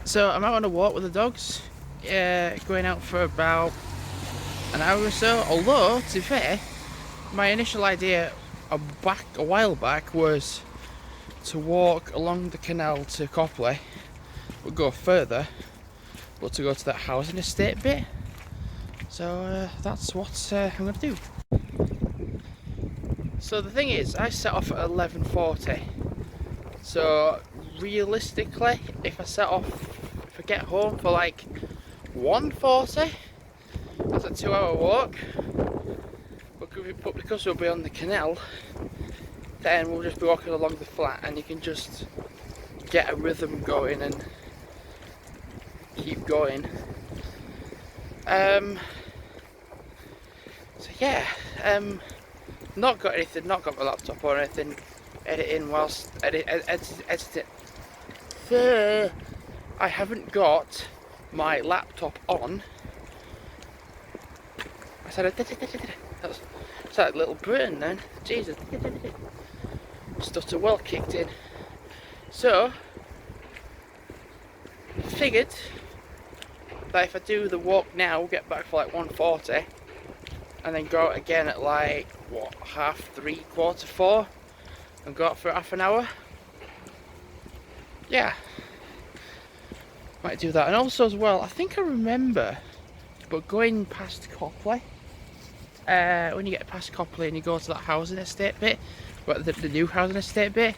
So I'm out on a walk with the dogs, going out for about an hour or so. Although, to be fair, my initial idea a while back was to walk along the canal to Copley, but go further, but to go to that housing estate bit. So that's what I'm going to do. So the thing is, I set off at 11:40. So realistically, if I get home for like 1:40, that's a 2-hour walk. But because we'll be on the canal, then we'll just be walking along the flat, and you can just get a rhythm going and keep going. So yeah, not got my laptop or anything, editing whilst editing. I haven't got my laptop on. I said that's that little Britain then. Jesus, stutter well kicked in. So figured that if I do the walk now, get back for like 1:40, and then go out again at like what, 3:30, 4:45, and go out for half an hour. Yeah, might do that. And also as well, I think I remember, but going past Copley, when you get past Copley and you go to that housing estate bit, but the new housing estate bit,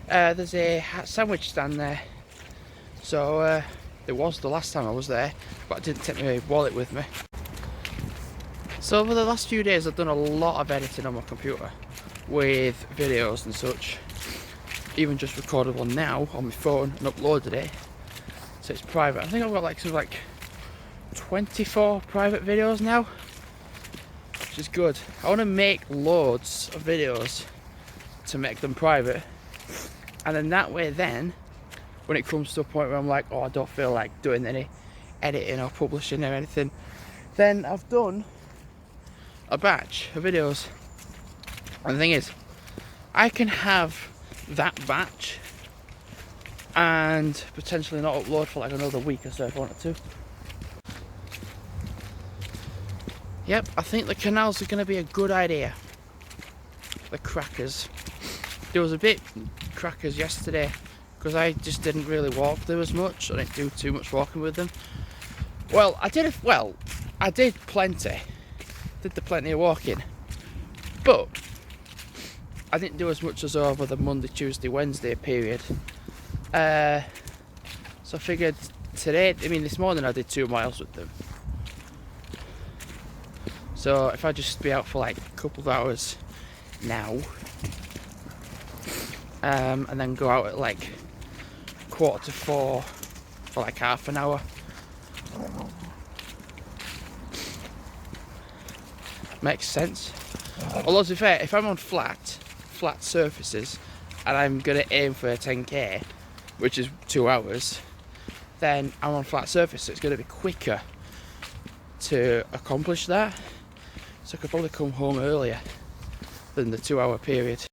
there's a sandwich stand there. So there was the last time I was there, but I didn't take my wallet with me. So over the last few days I've done a lot of editing on my computer with videos and such. Even just recorded one now on my phone and uploaded it, so it's private. I think I've got like 24 private videos now, which is good. I want to make loads of videos to make them private, and then that way then when it comes to a point where I'm like, oh, I don't feel like doing any editing or publishing or anything, then I've done a batch of videos. And the thing is, I can have that batch and potentially not upload for like another week or so if I wanted to. Yep, I think the canals are going to be a good idea. The crackers. There was a bit crackers yesterday because I just didn't really walk there as much. I didn't do too much walking with them. Well, I did plenty. Did the plenty of walking, but I didn't do as much as over the Monday, Tuesday, Wednesday period. So I figured this morning I did 2 miles with them. So if I just be out for like a couple of hours now, and then go out at like 3:45 for like half an hour, makes sense. Although to be fair, if I'm on flat surfaces and I'm gonna aim for a 10k, which is 2 hours, then I'm on flat surface, so it's gonna be quicker to accomplish that. So I could probably come home earlier than the 2-hour period.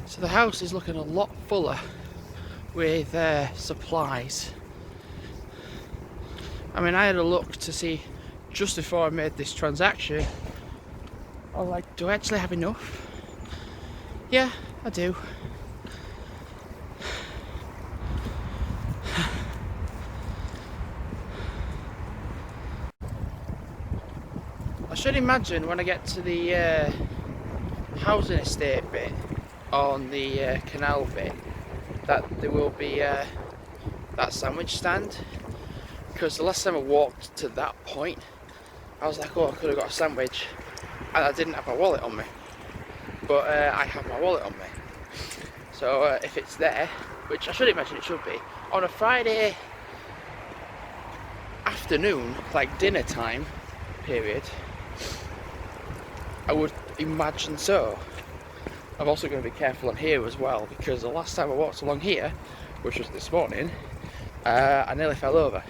So the house is looking a lot fuller with supplies. I mean, I had a look to see just before I made this transaction. I was like, do I actually have enough? Yeah, I do. I should imagine when I get to the housing estate bit on the canal bit that there will be that sandwich stand, because the last time I walked to that point I was like, oh, I could have got a sandwich, and I didn't have my wallet on me, but I have my wallet on me. So if it's there, which I should imagine it should be, on a Friday afternoon, like dinner time period, I would imagine so. I'm also going to be careful on here as well, because the last time I walked along here, which was this morning, I nearly fell over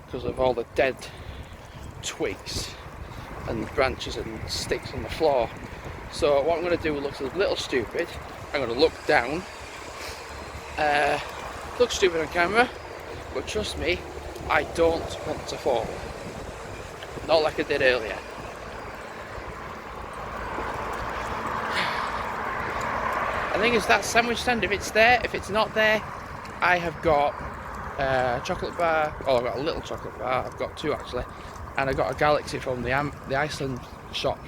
because of all the dead twigs and branches and sticks on the floor. So what I'm going to do looks a little stupid. I'm going to look down Looks stupid on camera, but trust me, I don't want to fall. Not like I did earlier. I think it's that sandwich stand, if it's there. If it's not there, I have got a chocolate bar. Oh, I've got a little chocolate bar. I've got two actually. And I got a Galaxy from the Iceland shop.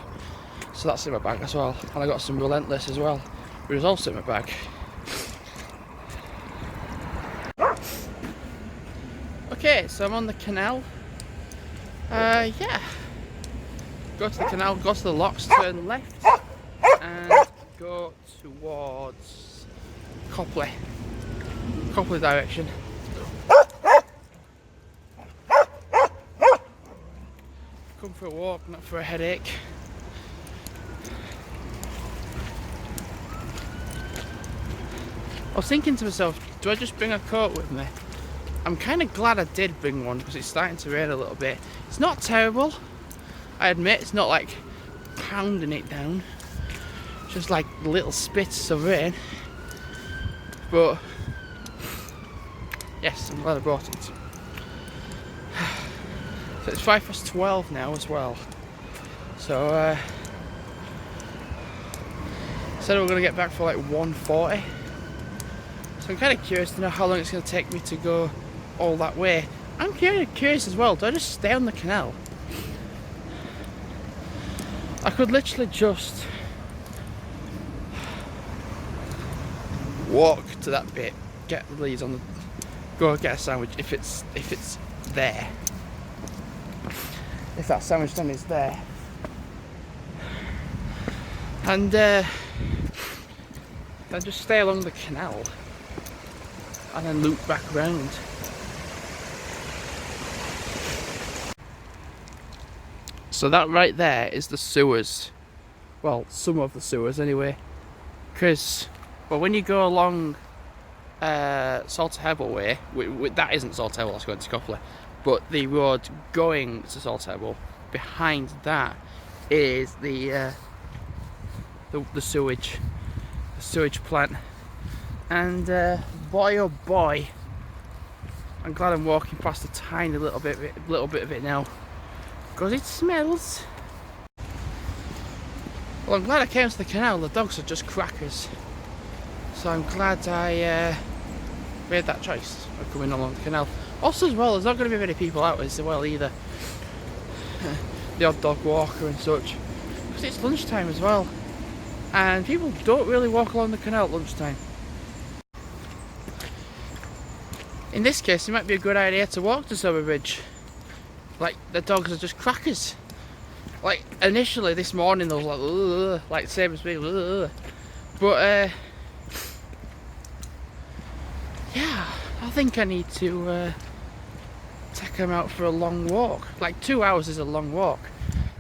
So that's in my bag as well. And I got some Relentless as well, which is also in my bag. Okay, so I'm on the canal. Yeah. Go to the canal, go to the locks, turn left, and go towards Copley direction. Come for a walk, not for a headache. I was thinking to myself, do I just bring a coat with me? I'm kind of glad I did bring one because it's starting to rain a little bit. It's not terrible, I admit. It's not like pounding it down, just like little spits of rain. But yes, I'm glad I brought it. So it's 12:05 now as well. So said we're going to get back for like 1:40. So I'm kind of curious to know how long it's going to take me to go all that way. I'm kind of curious as well, do I just stay on the canal? I could literally just walk to that bit, get the leads on the, go get a sandwich if it's there. If that sandwich stand is there. And then just stay along the canal and then loop back round. So that right there is the sewers. Well, some of the sewers anyway. Because, well, when you go along Salterhebble way, that isn't Salterhebble, that's going to Copley. But the road going to Salterhebble, behind that is the sewage plant. And boy oh boy, I'm glad I'm walking past a tiny little bit of it now, because it smells. Well, I'm glad I came to the canal. The dogs are just crackers, so I'm glad I made that choice of coming along the canal. Also as well, there's not going to be many people out as well either. The odd dog walker and such, because it's lunchtime as well, and people don't really walk along the canal at lunchtime. In this case, it might be a good idea to walk to Somer Bridge. Like, the dogs are just crackers. Like, initially this morning they was like same as me, but yeah, I think I need to take them out for a long walk. Like 2 hours is a long walk.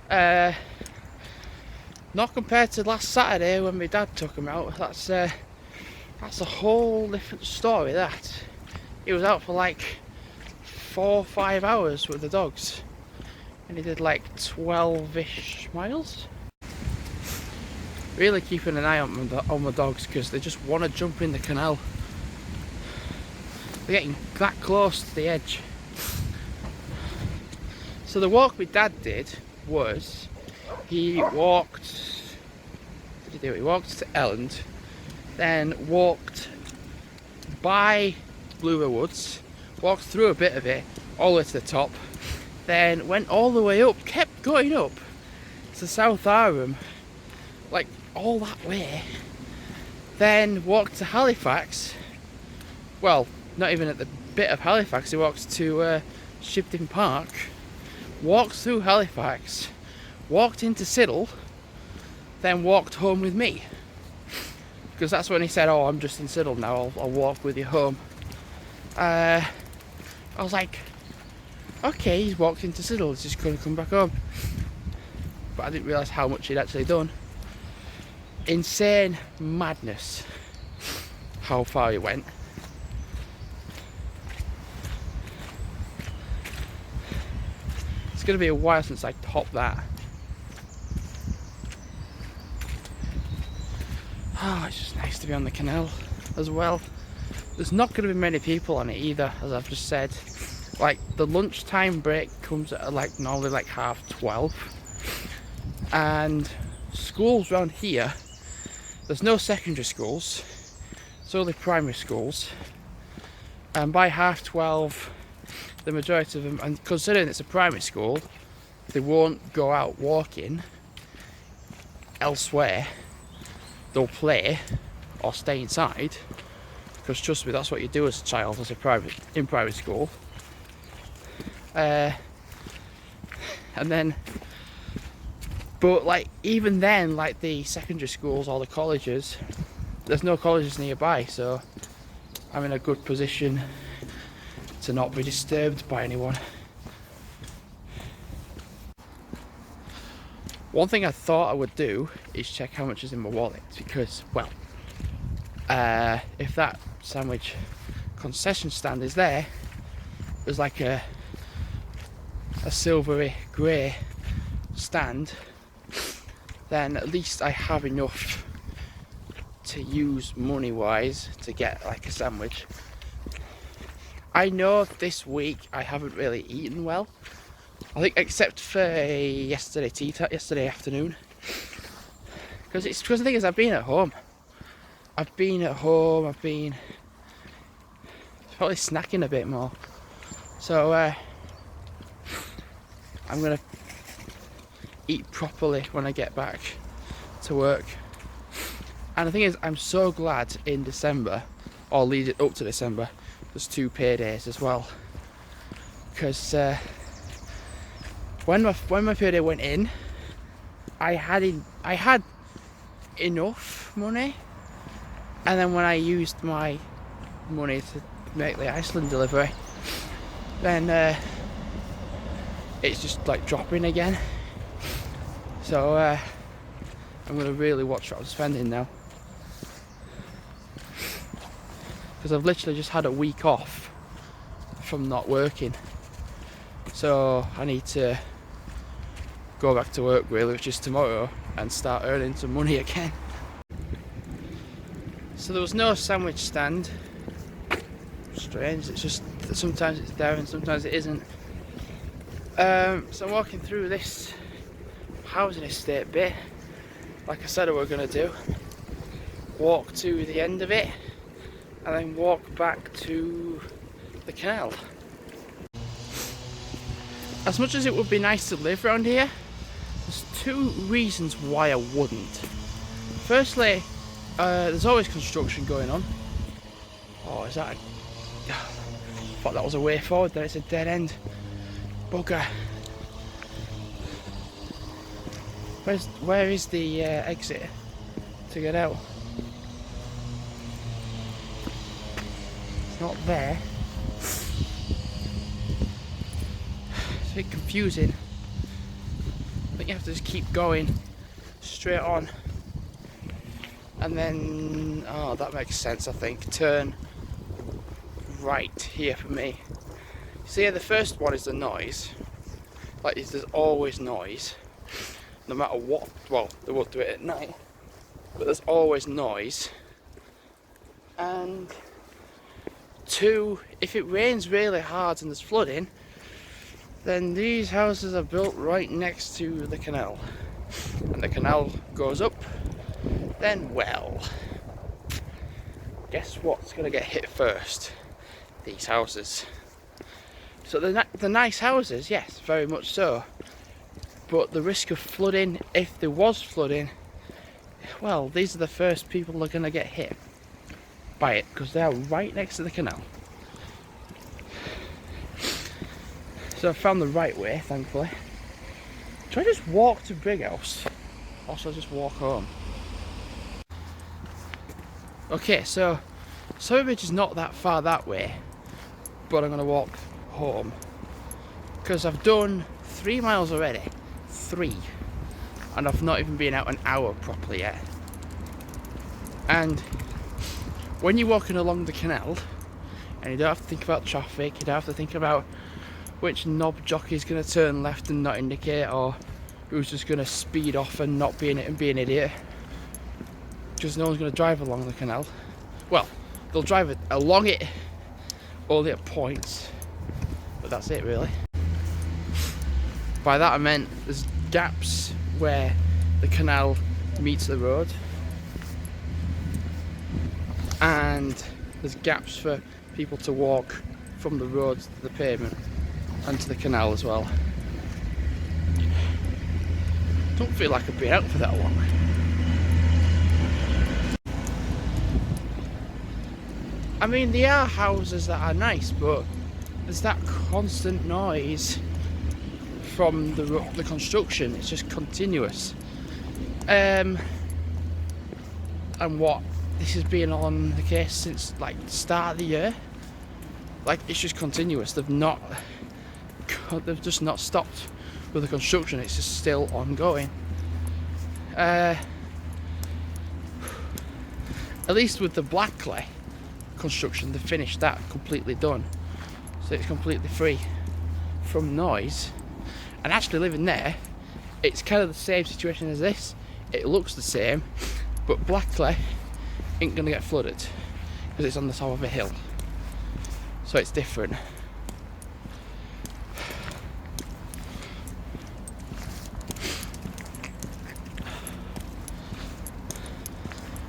Not compared to last Saturday when my dad took them out. That's a whole different story. That he was out for like 4 or 5 hours with the dogs, and he did like 12-ish miles. Really keeping an eye on my dogs, because they just want to jump in the canal. They're getting that close to the edge. So the walk my dad did was, he walked He walked to Elland, then walked by Bluebell Woods, walked through a bit of it, all the way to the top, then went all the way up, kept going up to South Arham, like all that way, then walked to Halifax. Well, not even at the bit of Halifax, he walked to Shipton Park, walked through Halifax, walked into Siddle, then walked home with me. Because that's when he said, oh, I'm just in Siddle now, I'll walk with you home. I was like, okay, he's walked into Siddle, he's just going to come back home. But I didn't realise how much he'd actually done. Insane madness how far he went. It's going to be a while since I topped that. Oh, it's just nice to be on the canal as well. there's not going to be many people on it either, as I've just said. Like, the lunchtime break comes at like normally like 12:30, and schools around here, there's no secondary schools, it's only primary schools, and by 12:30 the majority of them, and considering it's a primary school, they won't go out walking elsewhere, they'll play or stay inside, because trust me, that's what you do as a child in private school. And then, but like even then, like the secondary schools or the colleges, there's no colleges nearby, so I'm in a good position to not be disturbed by anyone. One thing I thought I would do is check how much is in my wallet, because, well, if that sandwich concession stand is there, there's like a silvery grey stand, then at least I have enough to use money wise to get like a sandwich. I know this week I haven't really eaten well, I think, except for yesterday afternoon, because the thing is, I've been probably snacking a bit more, so I'm gonna eat properly when I get back to work. And the thing is, I'm so glad in December, or leading up to December, there's 2 paydays as well, because when my payday went in, I had enough money, and then when I used my money to make the Iceland delivery, then it's just like dropping again. So I'm going to really watch what I'm spending now, because I've literally just had a week off from not working, so I need to go back to work really, which is tomorrow, and start earning some money again. So there was no sandwich stand. Strange, it's just that sometimes it's there and sometimes it isn't. So I'm walking through this housing estate bit, like I said I were going to do. Walk to the end of it and then walk back to the canal. As much as it would be nice to live around here, there's 2 reasons why I wouldn't. Firstly, there's always construction going on. Oh, is that I thought that was a way forward, then it's a dead end. Bugger. Where is the exit to get out? It's not there. It's a bit confusing. I think you have to just keep going straight on, and then, oh, that makes sense, I think. Turn right here for me. See, yeah, the first one is the noise. Like, there's always noise, no matter what. Well, they won't do it at night, but there's always noise. And 2, if it rains really hard and there's flooding, then these houses are built right next to the canal, and the canal goes up, then, well, guess what's going to get hit first? These houses. So the nice houses, yes, very much so, but the risk of flooding, if there was flooding, well, these are the first people that are going to get hit by it, because they are right next to the canal. So I found the right way, thankfully. Should I just walk to Brighouse, or should I just walk home? Okay, so Surrey is not that far that way, but I'm going to walk home, because I've done 3 miles already. 3. And I've not even been out an hour properly yet. And when you're walking along the canal, and you don't have to think about traffic, you don't have to think about which knob jockey's going to turn left and not indicate, or who's just going to speed off and not be an idiot, because no one's going to drive along the canal. Well, they'll drive it along it only at points, but that's it really. By that I meant there's gaps where the canal meets the road, and there's gaps for people to walk from the road to the pavement and to the canal as well. Don't feel like I've been out for that long. I mean, there are houses that are nice, but there's that constant noise from the construction. It's just continuous. And what, this has been on the case since like the start of the year. Like, it's just continuous. They've just not stopped with the construction. It's just still ongoing. At least with the Blackley construction, they finished that, completely done, so it's completely free from noise. And actually living there, it's kind of the same situation as this. It looks the same, but Blackley ain't gonna get flooded because it's on the top of a hill, so it's different.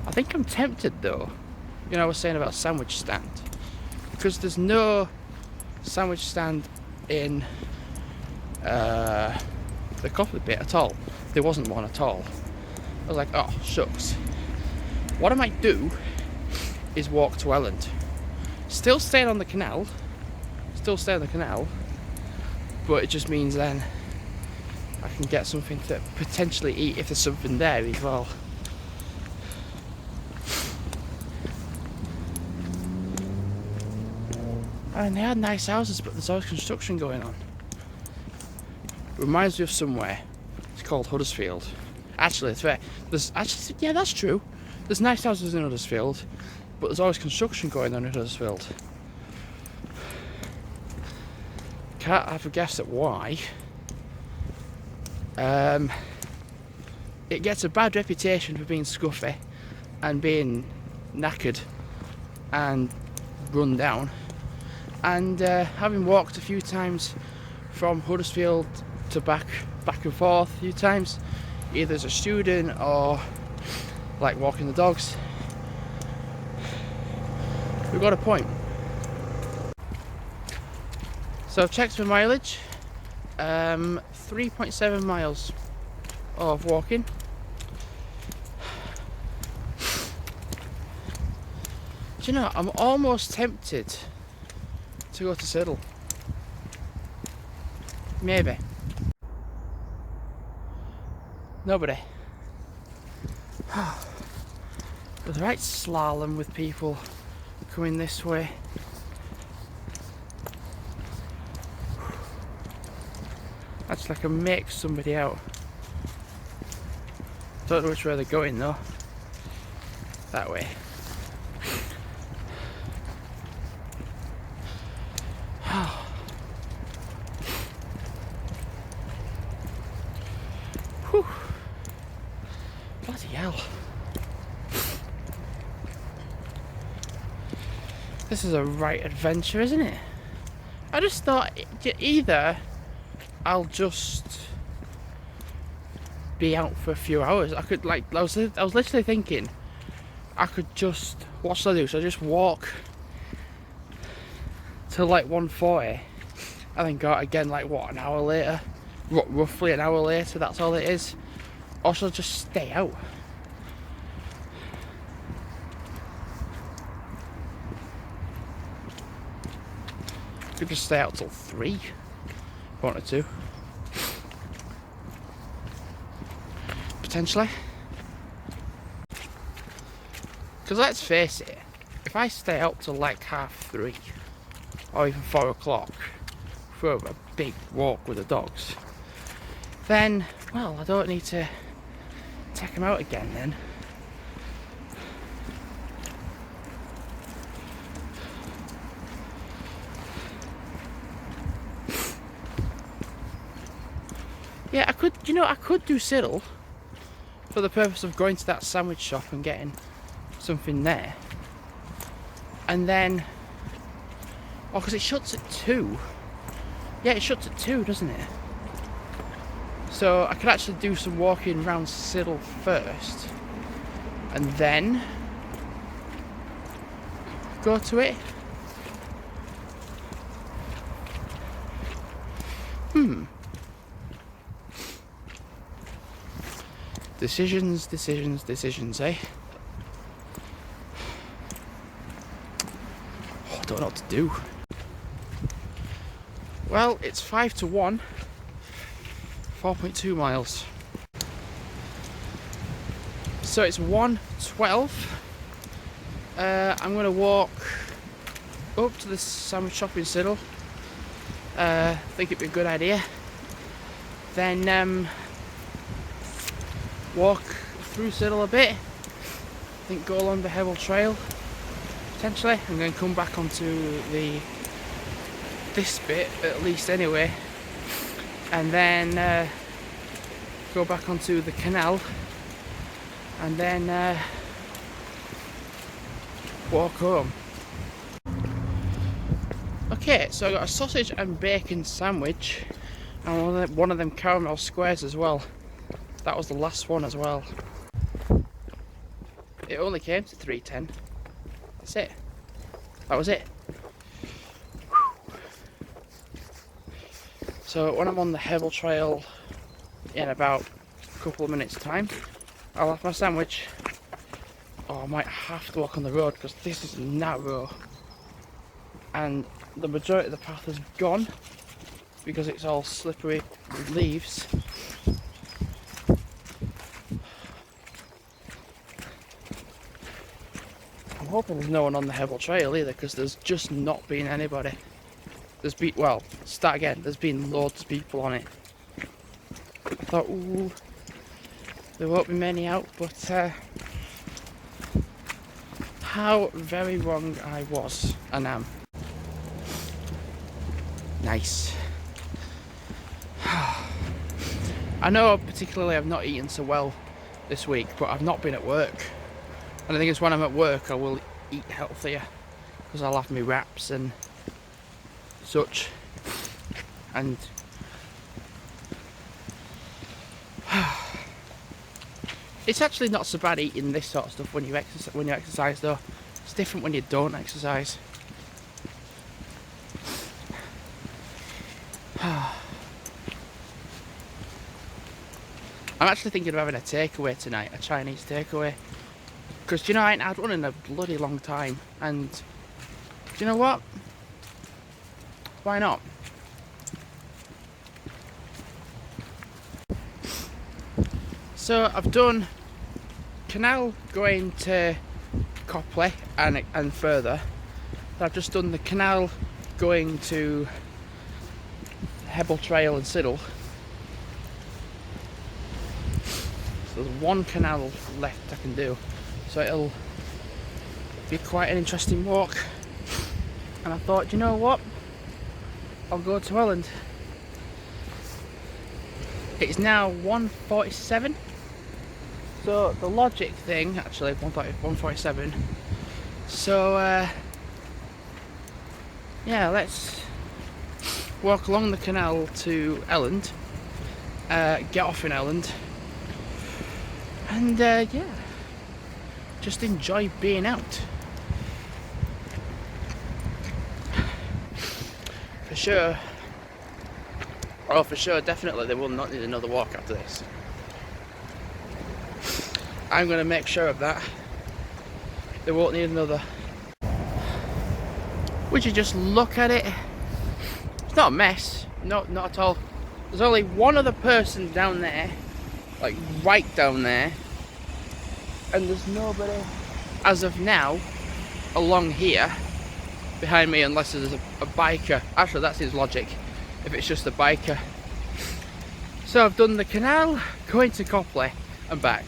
I think I'm tempted though, you know, I was saying about sandwich stand, because there's no sandwich stand in the Copley bit at all. There wasn't one at all. I was like, oh shucks. What I might do is walk to Elland, still staying on the canal, but it just means then I can get something to potentially eat if there's something there as well. And they had nice houses, but there's always construction going on. Reminds me of somewhere. It's called Huddersfield. Actually, it's fair. Yeah, that's true. There's nice houses in Huddersfield, but there's always construction going on in Huddersfield. Can't have a guess at why. It gets a bad reputation for being scuffy and being knackered and run down. And having walked a few times from Huddersfield to back and forth a few times, either as a student or like walking the dogs, we've got a point. So I've checked my mileage, 3.7 miles of walking. Do you know, I'm almost tempted to go to Siddle. Maybe. Nobody. There's a right slalom with people coming this way. Actually, I can make somebody out. Don't know which way they're going though. That way. Whew. Bloody hell. This is a right adventure, isn't it? I just thought either I'll just be out for a few hours. I could I was literally thinking I could just, what should I do? Should I just walk till like 1:40 and then go out again like what, an hour later? Roughly an hour later, that's all it is? Or should I just stay out? I could just stay out till 3 if I wanted to. Potentially. Because let's face it, if I stay out till like 3:30 or even 4 o'clock for a big walk with the dogs, then, well, I don't need to take them out again then. Yeah, I could, you know, I could do Siddle for the purpose of going to that sandwich shop and getting something there. and then, oh, because it shuts at 2. Yeah, it shuts at 2, doesn't it? So I could actually do some walking around Siddle first, and then go to it. Decisions, decisions, decisions, eh? Oh, I don't know what to do. Well, it's 5 to 1. 4.2 miles. So it's 1:12. I'm going to walk up to the sandwich shop in Siddle. I think it'd be a good idea. Then walk through Siddle a bit. I think go along the Hebble Trail potentially, and then come back onto this bit at least anyway, and then go back onto the canal, and then walk home. Okay, so I got a sausage and bacon sandwich and one of them caramel squares as well. That was the last one as well. It only came to 3.10. That's it. That was it. So when I'm on the Hebble Trail in about a couple of minutes time, I'll have my sandwich. Oh, I might have to walk on the road because this is narrow and the majority of the path is gone because it's all slippery with leaves. I'm hoping there's no one on the Hebble Trail either, because there's just not been anybody. There's been, well, start again, there's been loads of people on it. I thought, ooh, there won't be many out, but how very wrong I was and am. Nice. I know particularly I've not eaten so well this week, but I've not been at work. And I think it's when I'm at work I will eat healthier, because I'll have my wraps and such. And it's actually not so bad eating this sort of stuff when you exercise though. It's different when you don't exercise. I'm actually thinking of having a takeaway tonight, a Chinese takeaway. Because, you know, I ain't had one in a bloody long time. And, do you know what? Why not? So, I've done canal going to Copley and further. I've just done the canal going to Hebble Trail and Siddle. So there's one canal left I can do, so it'll be quite an interesting walk. And I thought, you know what, I'll go to Elland. It's now 1:47, so the logic thing, actually 1:47, so yeah, let's walk along the canal to Elland, get off in Elland, and yeah, just enjoy being out. For sure, oh for sure, definitely they will not need another walk after this. I'm going to make sure of that. They won't need another. Would you just look at it? It's not a mess, not at all. There's only one other person down there, like right down there, and there's nobody as of now along here behind me, unless there's a biker. Actually, that's his logic, if it's just a biker. So I've done the canal going to Copley and back.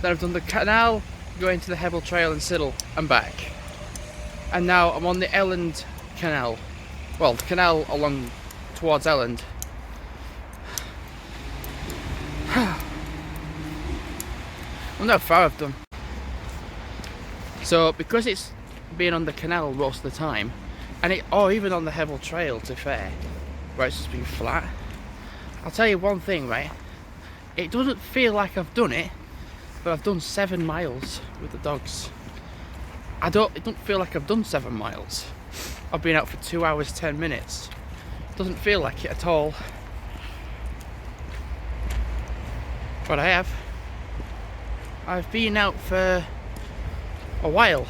Then I've done the canal going to the Hebble Trail and Siddle and back. And now I'm on the Elland canal. Well, the canal along towards Elland. I wonder how far I've done. So because it's being on the canal most of the time, and or even on the Hevel Trail, to be fair, where it's just been flat. I'll tell you one thing, right? It doesn't feel like I've done it, but I've done 7 miles with the dogs. It don't feel like I've done 7 miles. I've been out for 2 hours 10 minutes. It doesn't feel like it at all. But I have. I've been out for a while.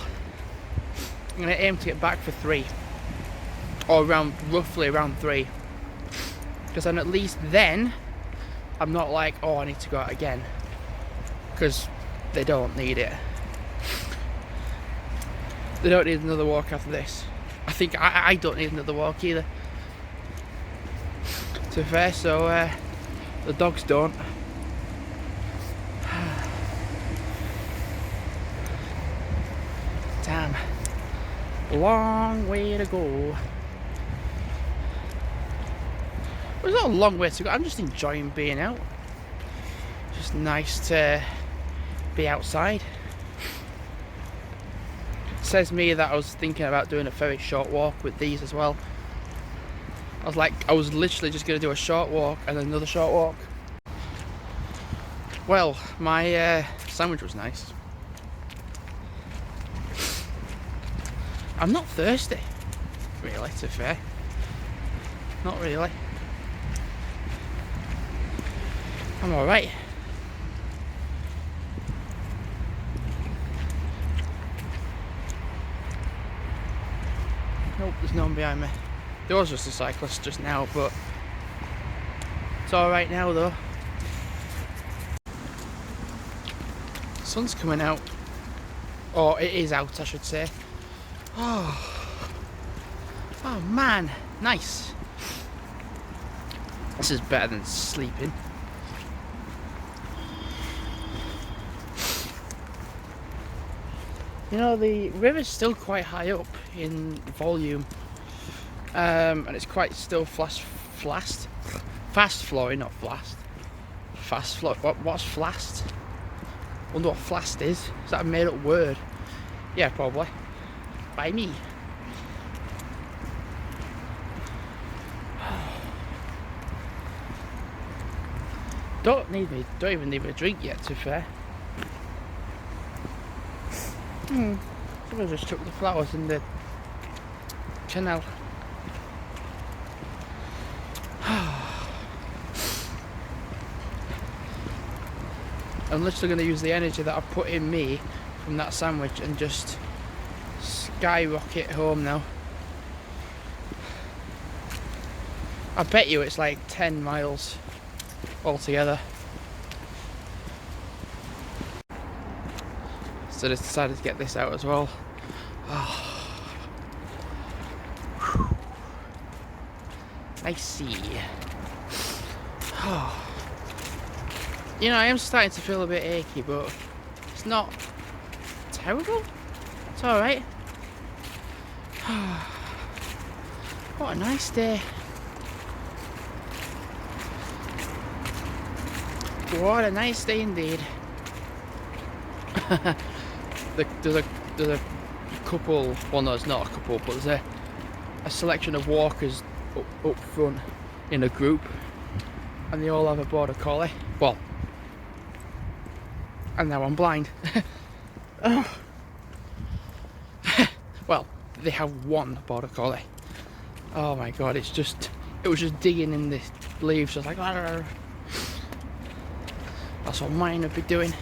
I'm gonna aim to get back for 3, or roughly around 3, because then at least then I'm not like, oh, I need to go out again, because they don't need it. They don't need another walk after this. I think I don't need another walk either, to be fair, so the dogs don't. Damn. Long way to go. Well, it's not a long way to go. I'm just enjoying being out. Just nice to be outside. Says me that I was thinking about doing a very short walk with these as well. I was literally just going to do a short walk and then another short walk. Well, my sandwich was nice. I'm not thirsty, really, to be fair. Not really. I'm alright. Nope, there's no one behind me. There was just a cyclist just now, but it's alright now though. Sun's coming out. Or it is out, I should say. Oh man, nice. This is better than sleeping. You know, the river's still quite high up in volume, and it's quite still fast flowing, not flast. Fast flow. What's flast? Wonder what flast is. Is that a made up word? Yeah, probably. By me. Don't even need me a drink yet, to be fair. Someone just took the flowers in the canal. I'm literally going to use the energy that I put in me from that sandwich and just skyrocket home now. I bet you it's like 10 miles altogether. So I just decided to get this out as well. Oh. I see. Oh. You know, I am starting to feel a bit achy, but it's not terrible. It's alright. What a nice day. What a nice day indeed. There's a couple, well no, it's not a couple, but there's a selection of walkers up front in a group, and they all have a border collie. Well, and now I'm blind. Oh. Well, they have one border collie. Oh my god, it was just digging in the leaves, just like that's what mine would be doing.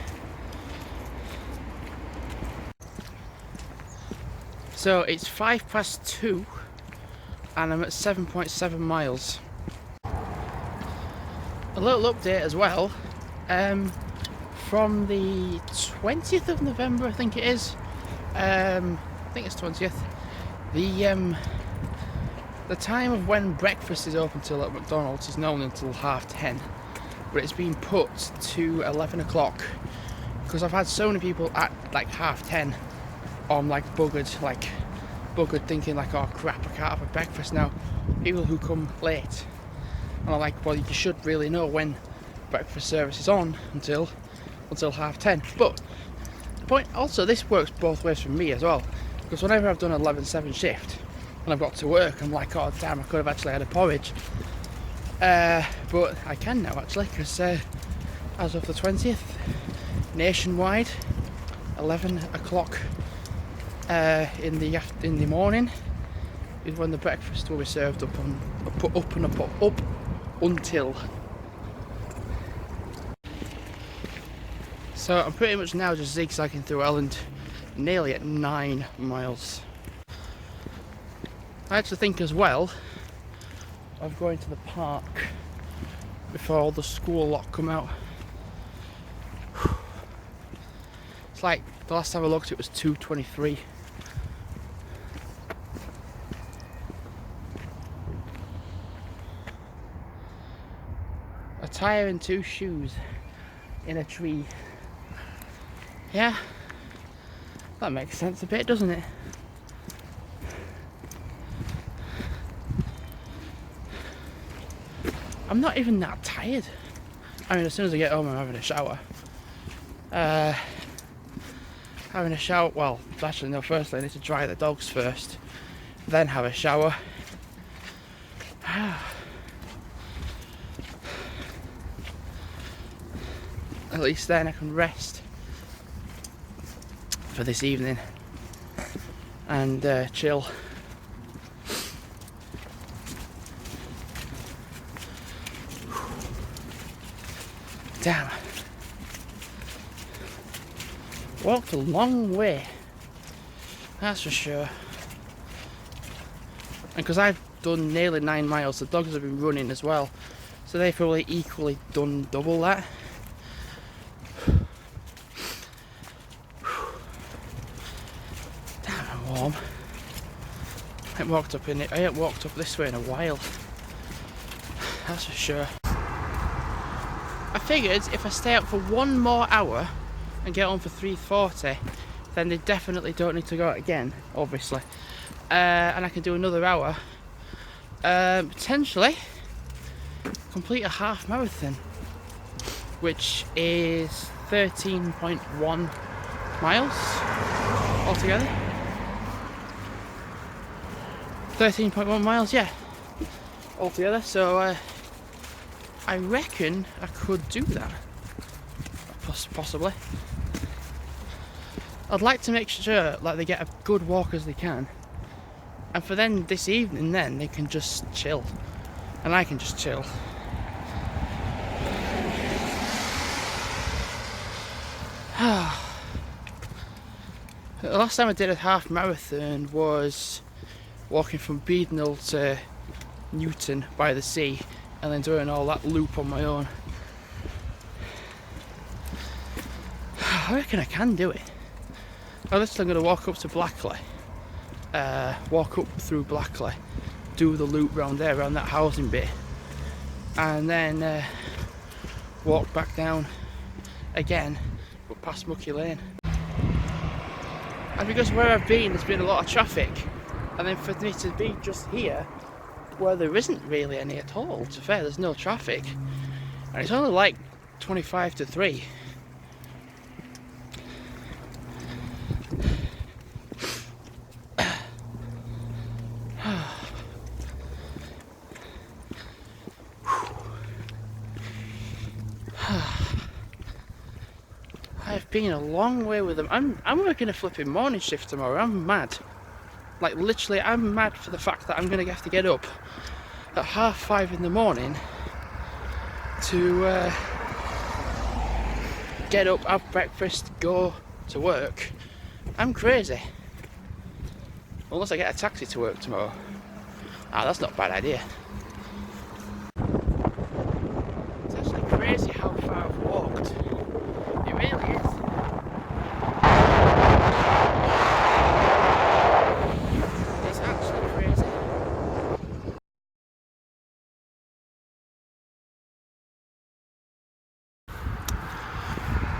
So it's 2:05 and I'm at 7.7 miles. A little update as well. From the 20th of November, I think it is. I think it's 20th. The time of when breakfast is open till at McDonald's is known until 10:30, but it's been put to 11 o'clock because I've had so many people at like 10:30. I'm like buggered thinking like, oh crap, I can't have a breakfast now. People who come late, and I'm like, well, you should really know when breakfast service is on until 10:30. But the point also, this works both ways for me as well. Because whenever I've done an 11/7 shift when I've got to work, I'm like, oh damn, I could have actually had a porridge. But I can now actually, because as of the 20th, nationwide, 11 o'clock in the morning is when the breakfast will be served up until. So I'm pretty much now just zigzagging through Elland, nearly at 9 miles. I actually think as well of going to the park before all the school lot come out. It's like the last time I looked it was 2:23. A tyre and 2 shoes in a tree. Yeah, that makes sense a bit, doesn't it? I'm not even that tired. I mean, as soon as I get home, I'm having a shower. Having a shower, well, actually no, firstly I need to dry the dogs first, then have a shower. At least then I can rest for this evening and chill. Damn. Walked a long way, that's for sure. And because I've done nearly 9 miles, the dogs have been running as well, so they've probably equally done double that. Damn, I'm warm. I ain't walked up this way in a while, that's for sure. I figured if I stay up for 1 more hour and get on for 3:40, then they definitely don't need to go out again, obviously. And I can do another hour. Potentially complete a half marathon, which is 13.1 miles altogether. 13.1 miles, yeah, altogether. So I reckon I could do that, possibly. I'd like to make sure like they get a good walk as they can, and for then this evening then they can just chill and I can just chill. The last time I did a half marathon was walking from Beadnell to Newton by the sea and then doing all that loop on my own. I reckon I can do it. I'm literally going to walk up to Blackley, walk up through Blackley, do the loop round there, around that housing bit, and then walk back down again, but past Mucky Lane. And because where I've been, there's been a lot of traffic, and then for me to be just here, where there isn't really any at all, to be fair, there's no traffic, and it's only like 25 to 3. I've been a long way with them. I'm working a flipping morning shift tomorrow. I'm mad. Like literally, I'm mad for the fact that I'm gonna have to get up at 5:30 in the morning to get up, have breakfast, go to work. I'm crazy. Unless I get a taxi to work tomorrow. Ah, that's not a bad idea. It's actually crazy how far I've walked. It really is. It's actually crazy.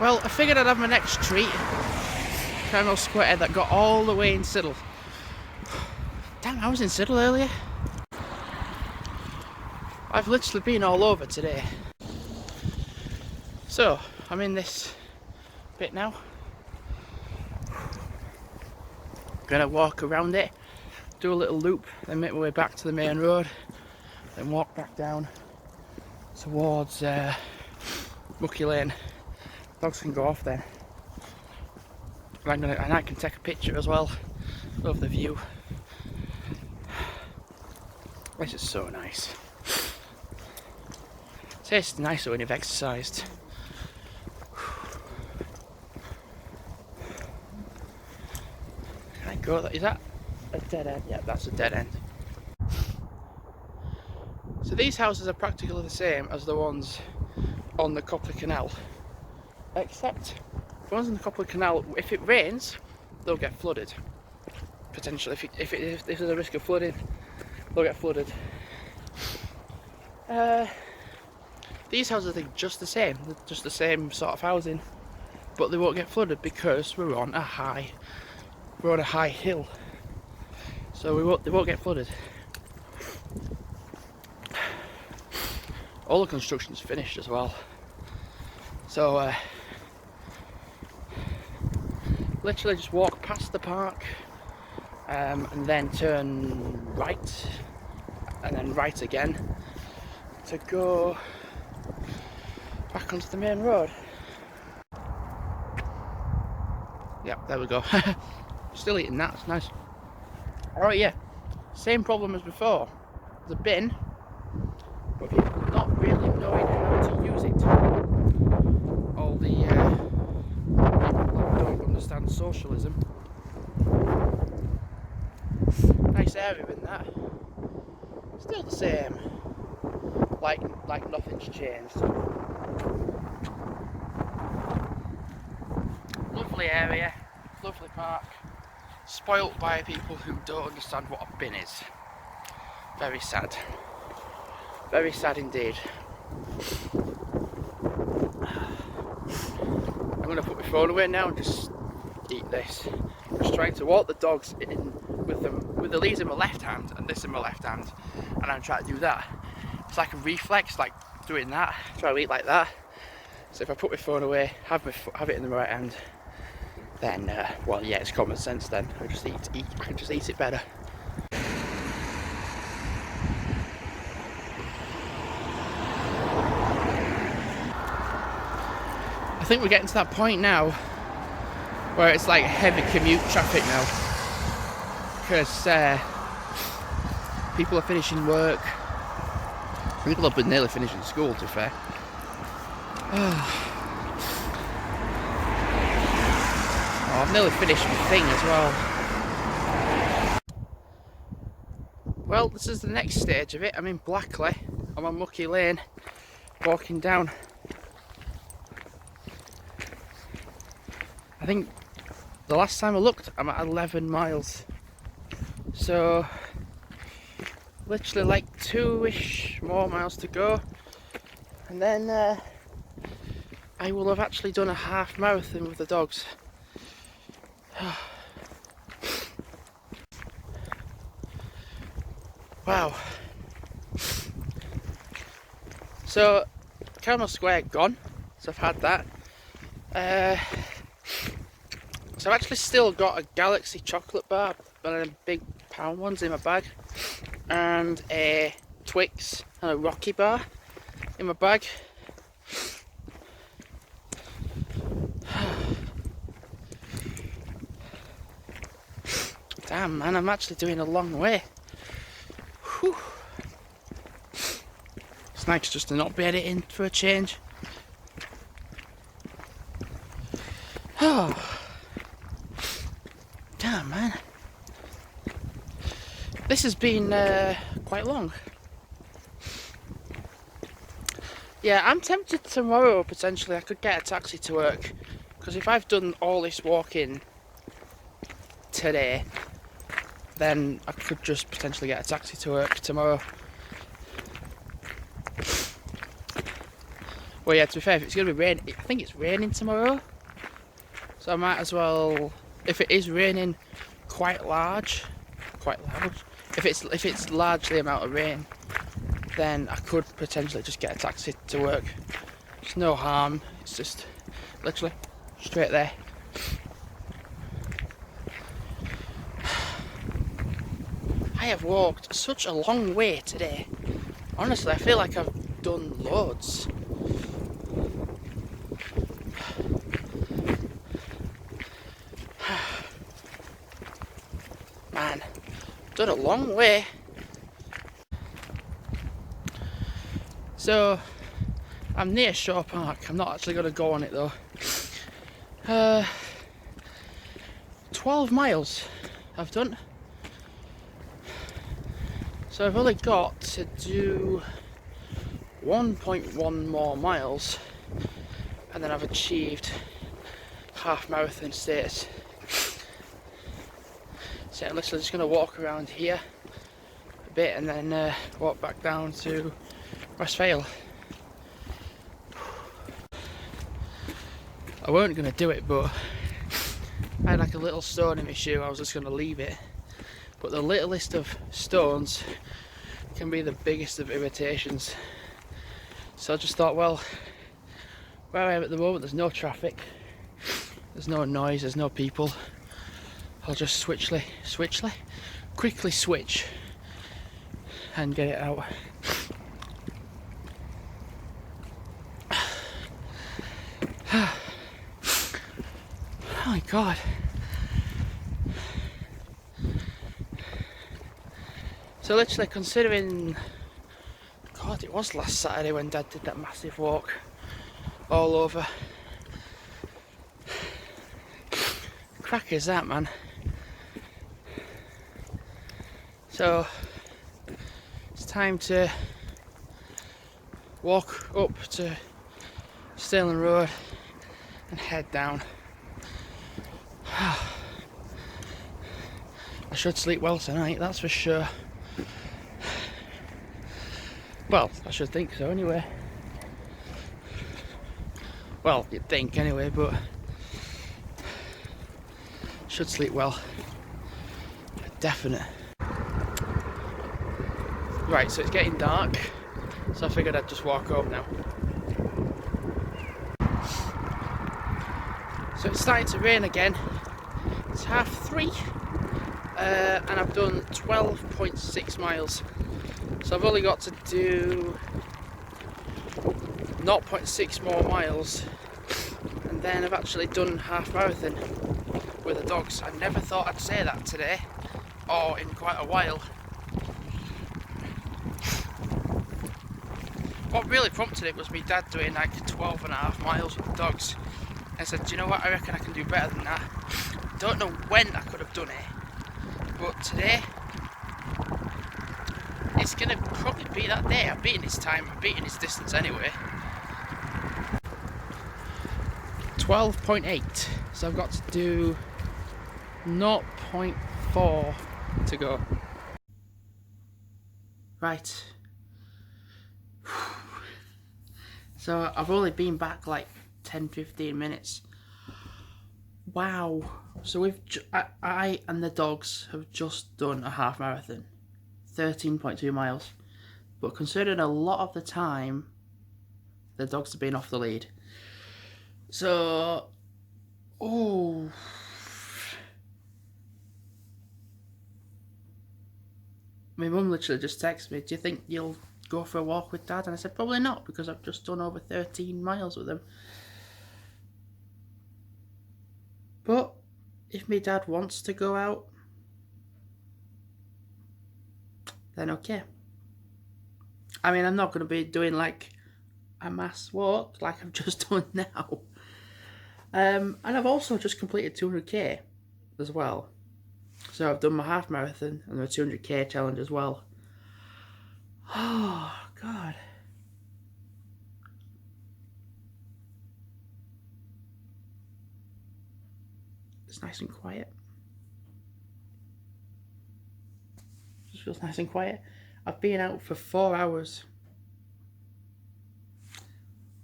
Well, I figured I'd have my next treat. Colonel Square that got all the way in Siddle. Damn, I was in Siddle earlier. I've literally been all over today. So, I'm in this bit now. Gonna walk around it, do a little loop, then make my way back to the main road, then walk back down towards Mucky Lane. Dogs can go off then. And I can take a picture as well of the view. This is so nice. It tastes nicer when you've exercised. Can I go? Is that a dead end? Yeah, that's a dead end. So these houses are practically the same as the ones on the Copley Canal, except the ones on the Copley Canal, if it rains, they'll get flooded. Potentially, if there's a risk of flooding, they'll get flooded. These houses are just the same. They're just the same sort of housing, but they won't get flooded because we're on a high hill. So they won't get flooded. All the construction's finished as well. So literally just walk past the park and then turn right and then right again to go back onto the main road. Yep, there we go. Still eating that, it's nice. Alright, yeah, same problem as before. The bin, but people not really knowing how to use it. All the people that don't understand socialism. Nice area in that. Still the same. Like nothing's changed. Lovely area, lovely park. Spoilt by people who don't understand what a bin is. Very sad. Very sad indeed. I'm going to put my phone away now and just eat this. Just trying to walk the dogs in with the leaves in my left hand and this in my left hand, and I'm trying to do that. It's like a reflex, like doing that. Try to eat like that. So if I put my phone away, have it in the right hand, then well, yeah, it's common sense. Then I can just eat it better. I think we're getting to that point now where it's like heavy commute traffic now, because people are finishing work. People have been nearly finishing school, to be fair. Oh, I've nearly finished my thing as well. Well, this is the next stage of it. I'm in Blackley. I'm on Mucky Lane, walking down. I think the last time I looked, I'm at 11 miles. So, literally like 2-ish more miles to go. And then I will have actually done a half marathon with the dogs. Wow. So, Caramel Square gone. So I've had that. So I've actually still got a Galaxy chocolate bar, one of them big pound ones in my bag, and a Twix and a Rocky bar in my bag. Damn man, I'm actually doing a long way. Whew. It's nice just to not be editing for a change. Oh. Damn man. This has been quite long. Yeah, I'm tempted tomorrow potentially I could get a taxi to work, because if I've done all this walking today, then I could just potentially get a taxi to work tomorrow. Well, yeah, to be fair, if it's going to be raining, I think it's raining tomorrow, so I might as well, if it is raining quite loud, if it's largely amount of rain, then I could potentially just get a taxi to work. It's no harm, it's just literally straight there. have walked such a long way today. Honestly, I feel like I've done loads. Man, done a long way. So, I'm near Shaw Park. I'm not actually going to go on it though. 12 miles I've done. So I've only got to do 1.1 more miles and then I've achieved half marathon status. So I'm literally just going to walk around here a bit and then walk back down to Westvale. I weren't going to do it, but I had like a little stone in my shoe. I was just going to leave it, but the littlest of stones can be the biggest of irritations. So I just thought, well, where I am at the moment, there's no traffic, there's no noise, there's no people. I'll just quickly switch and get it out. Oh my god. So literally, considering, god, it was last Saturday when Dad did that massive walk all over. Crack is that, man. So it's time to walk up to Stirling Road and head down. I should sleep well tonight, that's for sure. Well, I should think so anyway. Well, you'd think anyway, but should sleep well. Definite. Right, so it's getting dark, so I figured I'd just walk home now. So it's starting to rain again. It's 3:30, and I've done 12.6 miles. So I've only got to do 0.6 more miles, and then I've actually done half marathon with the dogs. I never thought I'd say that today, or in quite a while. What really prompted it was my dad doing like 12.5 miles with the dogs. I said, do you know what, I reckon I can do better than that. Don't know when I could have done it, but today it's going to probably be that day. I'm beating his time, I'm beating his distance anyway. 12.8, so I've got to do 0.4 to go. Right. So I've only been back like 10-15 minutes. Wow. So I and the dogs have just done a half marathon. 13.2 miles. But considering a lot of the time the dogs have been off the lead. So, oh, my mum literally just texted me, do you think you'll go for a walk with Dad? And I said, probably not, because I've just done over 13 miles with him. But if my dad wants to go out, then okay. I mean, I'm not going to be doing like a mass walk like I've just done now. And I've also just completed 200k as well. So I've done my half marathon and the 200k challenge as well. Oh, God. It's nice and quiet. Just feels nice and quiet. I've been out for 4 hours.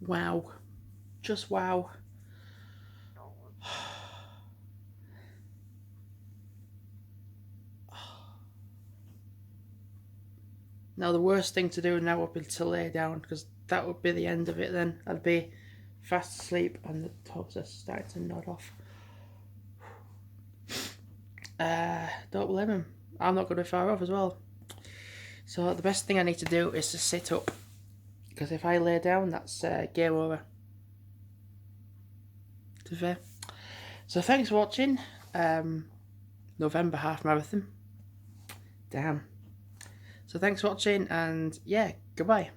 Wow. Just wow. Now the worst thing to do now would be to lay down, because that would be the end of it then. I'd be fast asleep and the dogs are starting to nod off. Don't blame him. I'm not going to be far off as well. So the best thing I need to do is to sit up, because if I lay down, that's game over. To be fair. So thanks for watching. November half marathon. Damn. So thanks for watching, and yeah, goodbye.